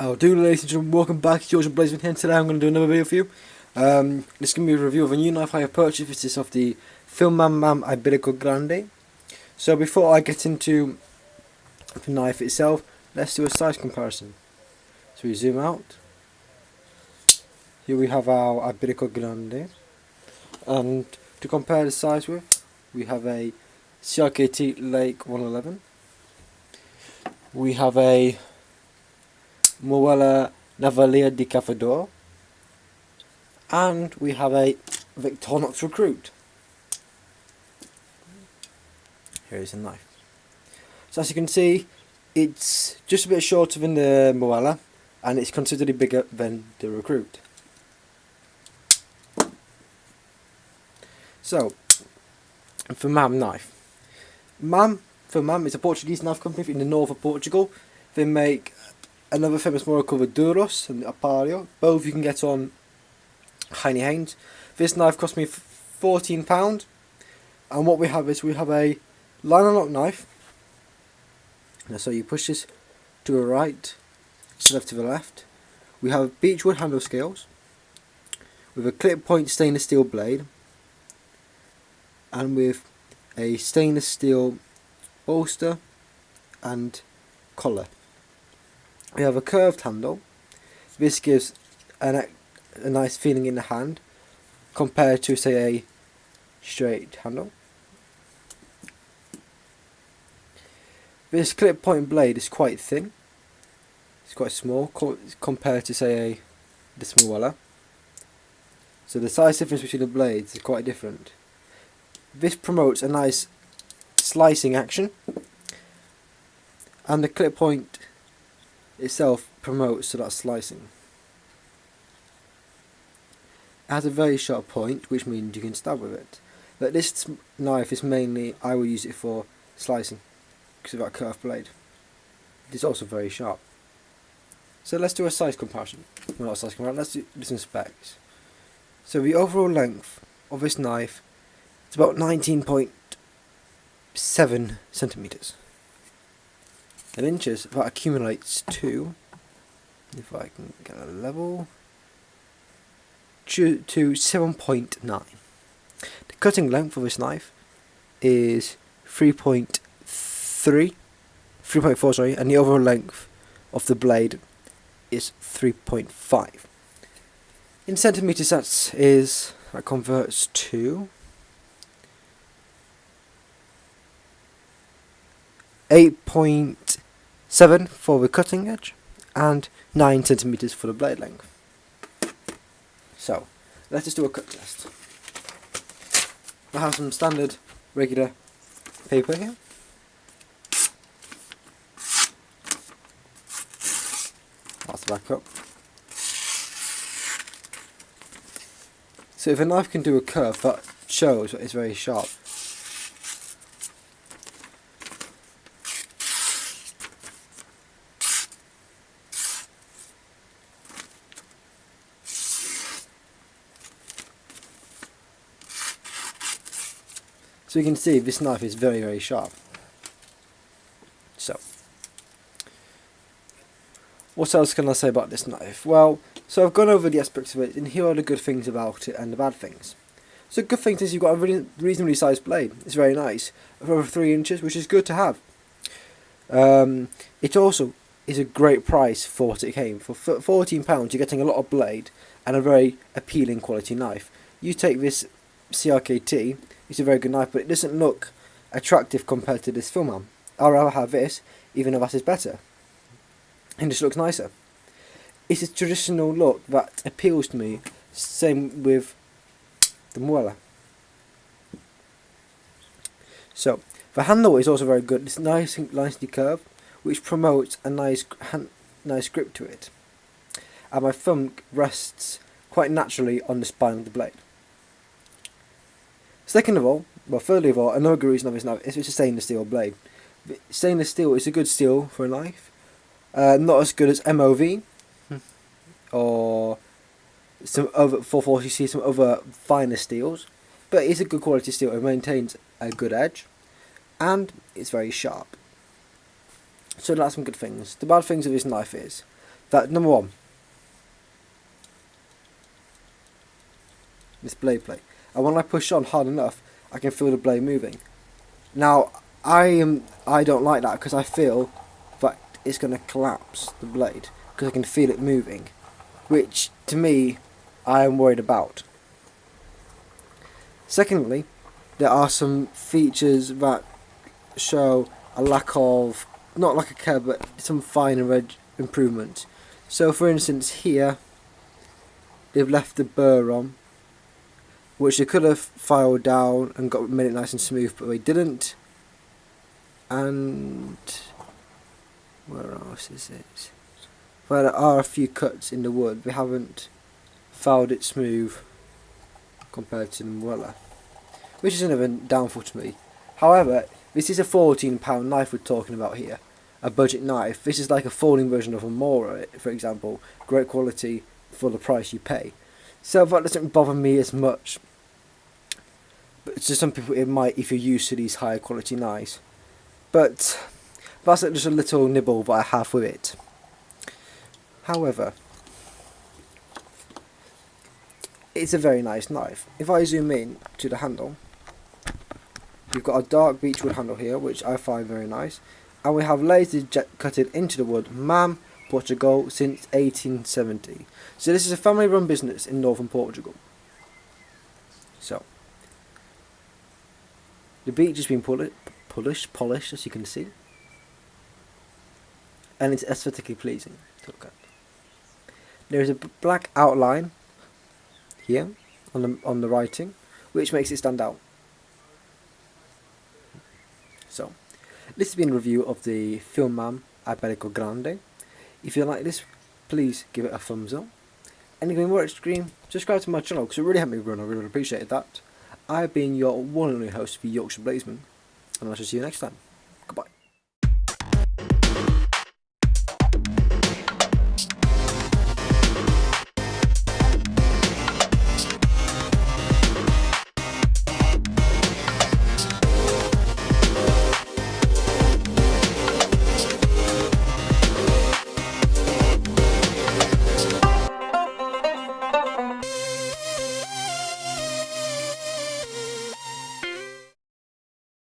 How do, ladies and gentlemen, welcome back to George and Blazeman here, and today I'm going to do another video for you. This is going to be a review of a new knife I have purchased. This is of the Filmam Iberico Grande. So before I get into the knife itself, let's do a size comparison. So we zoom out. Here we have our Iberico Grande, and to compare the size with, we have a CRKT Lake 111. We have a Moella Navalia di Cafador, and we have a Victorinox Recruit. Here is the knife. So as you can see, it's just a bit shorter than the Moella, and it's considerably bigger than the Recruit. So, Filmam knife. Filmam is a Portuguese knife company in the north of Portugal. They make another famous model called the Duros and the Apario. Both you can get on Heine Haynes. This knife cost me £14, and what we have is we have a line and lock knife. Now, so you push this to the right, to the left. We have beechwood handle scales with a clip point stainless steel blade, and with a stainless steel bolster and collar. We have a curved handle. This gives a nice feeling in the hand compared to, say, a straight handle. This clip point blade is quite thin. It's quite small compared to, say, the Moella. So the size difference between the blades is quite different. This promotes a nice slicing action, and the clip point itself promotes that slicing. It has a very sharp point, which means you can stab with it. But this knife is mainly, I will use it for slicing because of that curved blade. It is also very sharp. So let's do a size comparison. Well, not a size comparison, let's do some specs. So the overall length of this knife is about 19.7 centimeters. In inches, that accumulates to, if I can get a level, to 7.9. The cutting length of this knife is 3.4, sorry, and the overall length of the blade is 3.5. In centimeters, that converts to 8.7 for the cutting edge and 9 centimeters for the blade length. So, let's just do a cut test. I have some standard regular paper here. That's the back up. So if a knife can do a curve, that shows that it's very sharp. So you can see this knife is very, very sharp. So, what else can I say about this knife? Well, so I've gone over the aspects of it, and here are the good things about it and the bad things. So good things is you've got a really reasonably sized blade. It's very nice, over 3 inches, which is good to have. It also is a great price for what it came. For £14, you're getting a lot of blade and a very appealing quality knife. You take this CRKT, it's a very good knife, but it doesn't look attractive compared to this Filmam. I'd rather have this, even though that is better. And just looks nicer. It's a traditional look that appeals to me. Same with the Moella. So the handle is also very good. It's nicely curved, which promotes a nice grip to it. And my thumb rests quite naturally on the spine of the blade. Thirdly of all, another good reason of this knife is it's a stainless steel blade. Stainless steel is a good steel for a knife. Not as good as MOV or some other 440cc, some other finer steels, but it's a good quality steel. It maintains a good edge, and it's very sharp. So that's some good things. The bad things of this knife is That number one, this blade play, and when I push on hard enough, I can feel the blade moving. Now, I don't like that because I feel that it's going to collapse the blade because I can feel it moving, which to me, I am worried about. Secondly, there are some features that show a lack of, not lack of care, but some fine red improvement. So for instance here, they've left the burr on, which they could have filed down and made it nice and smooth, but they didn't. And where else is it? Well, there are a few cuts in the wood. They haven't filed it smooth compared to the Muella, which is another downfall to me. However, this is a £14 knife we're talking about here, a budget knife. This is like a folding version of a Mora, for example, great quality for the price you pay. So that doesn't bother me as much. But to some people it might if you're used to these higher quality knives. But that's just a little nibble that I have with it. However, it's a very nice knife. If I zoom in to the handle, you've got a dark beechwood handle here, which I find very nice. And we have laser jet cutted into the wood, Filmam, Portugal, since 1870. So this is a family run business in northern Portugal. So, the beech has been polished, as you can see. And it's aesthetically pleasing to look at. There is a black outline here on the writing, which makes it stand out. So, this has been a review of the Filmam Iberico Grande. If you like this, please give it a thumbs up. And if you're more extreme, subscribe to my channel because it really helped me grow and I really appreciate that. I've been your one and only host, the Yorkshire Blazeman, and I shall see you next time.